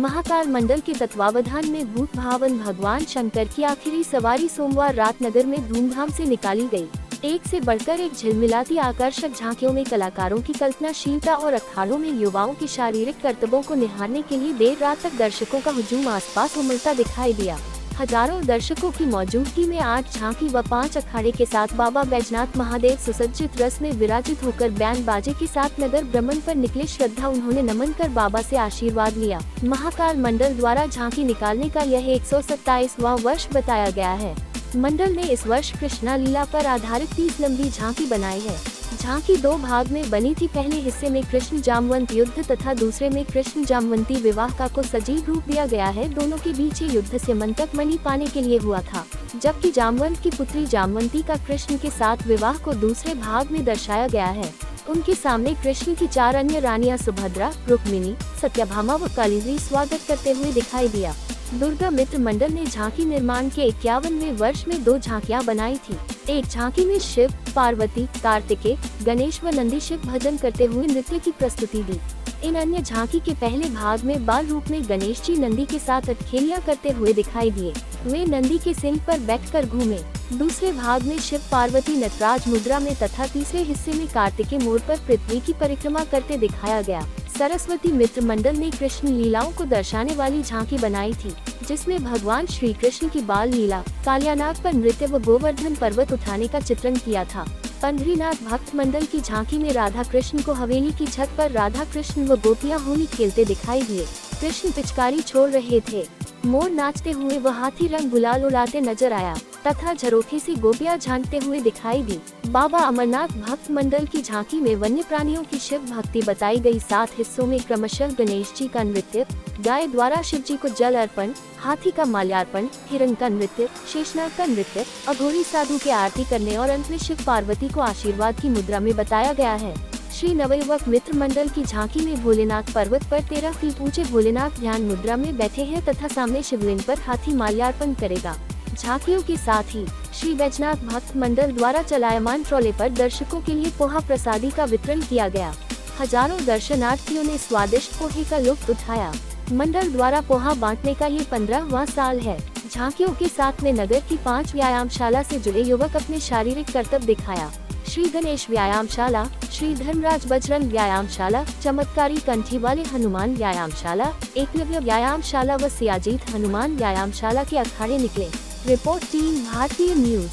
महाकाल मंडल के तत्वावधान में भूत भावन भगवान शंकर की आखिरी सवारी सोमवार रात नगर में धूमधाम से निकाली गई। एक से बढ़कर एक झिलमिलाती आकर्षक झांकियों में कलाकारों की कल्पनाशीलता और अखाड़ों में युवाओं के शारीरिक करतबों को निहारने के लिए देर रात तक दर्शकों का हुजूम आसपास उमड़ता दिखाई दिया। हजारों दर्शकों की मौजूदगी में 8 झांकी व 5 अखाड़े के साथ बाबा बैजनाथ महादेव सुसज्जित रथ में विराजित होकर बैंड बाजे के साथ नगर भ्रमण पर निकले। श्रद्धा उन्होंने नमन कर बाबा से आशीर्वाद लिया। महाकाल मंडल द्वारा झांकी निकालने का यह 127वां वर्ष बताया गया है। मंडल ने इस वर्ष कृष्णा लीला पर आधारित 30 लंबी झांकी बनाई है। झांकी 2 भाग में बनी थी। पहले हिस्से में कृष्ण जामवंत युद्ध तथा दूसरे में कृष्ण जामवंती विवाह का को सजीव रूप दिया गया है। दोनों के बीच ये युद्ध स्यमंतक मणि पाने के लिए हुआ था, जबकि जामवंत की पुत्री जामवंती का कृष्ण के साथ विवाह को दूसरे भाग में दर्शाया गया है। उनके सामने कृष्ण की 4 अन्य रानियां सुभद्रा, रुक्मिणी, सत्यभामा व कालिंदी स्वागत करते हुए दिखाई दिया। दुर्गा मित्र मंडल ने झांकी निर्माण के 51वें वर्ष में 2 झांकियां बनाई थी। एक झांकी में शिव, पार्वती, कार्तिकेय, गणेश व नंदी शिव भजन करते हुए नृत्य की प्रस्तुति दी। इन अन्य झांकी के पहले भाग में बाल रूप में गणेश जी नंदी के साथ अटखेलियां करते हुए दिखाई दिए। वे नंदी के सिंह पर बैठकर घूमे। दूसरे भाग में शिव पार्वती नटराज मुद्रा में तथा तीसरे हिस्से में कार्तिकेय मोर पर पृथ्वी की परिक्रमा करते दिखाया गया। सरस्वती मित्र मंडल ने कृष्ण लीलाओं को दर्शाने वाली झांकी बनाई थी, जिसमें भगवान श्री कृष्ण की बाल लीला, कालियानाग पर नृत्य व गोवर्धन पर्वत उठाने का चित्रण किया था। पंढरीनाथ भक्त मंडल की झांकी में राधा कृष्ण को हवेली की छत पर राधा कृष्ण व गोपियां होली खेलते दिखाई दिए। कृष्ण पिचकारी छोड़ रहे थे, मोर नाचते हुए व हाथी रंग गुलाल उड़ाते नजर आया तथा झरोखे से गोपियां झांकते हुए दिखाई दी। बाबा अमरनाथ भक्त मंडल की झांकी में वन्य प्राणियों की शिव भक्ति बताई गई। 7 हिस्सों में क्रमशः गणेश जी का नृत्य, गाय द्वारा शिव जी को जल अर्पण, हाथी का माल्यार्पण, हिरण का नृत्य, शेषनाग का नृत्य, अघोरी साधु के आरती करने और अंत में शिव पार्वती को आशीर्वाद की मुद्रा में बताया गया है। श्री नवयुवक मित्र मंडल की झांकी में भोलेनाथ पर्वत पर 13 फीट ऊंचे भोलेनाथ ध्यान मुद्रा में बैठे हैं तथा सामने शिवलिंग पर हाथी माल्यार्पण करेगा। झांकियों के साथ ही श्री बैजनाथ भक्त मंडल द्वारा चलायमान ट्रॉले पर दर्शकों के लिए पोहा प्रसादी का वितरण किया गया। हजारों दर्शनार्थियों ने स्वादिष्ट पोहे का लुत्फ उठाया। मंडल द्वारा पोहा बांटने का ये 15वां साल है। झांकियों के साथ में नगर की 5 व्यायामशाला से जुड़े युवक अपने शारीरिक करतब दिखाया। श्री गणेश व्यायामशाला, श्री धर्मराज बजरंग व्यायामशाला, चमत्कारी कंठी वाले हनुमान व्यायामशाला, एकलव्य व्यायामशाला व सियाजीत हनुमान व्यायामशाला के अखाड़े निकले। रिपोर्ट टीम भारतीय news.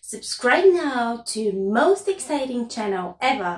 Subscribe now to most exciting channel ever.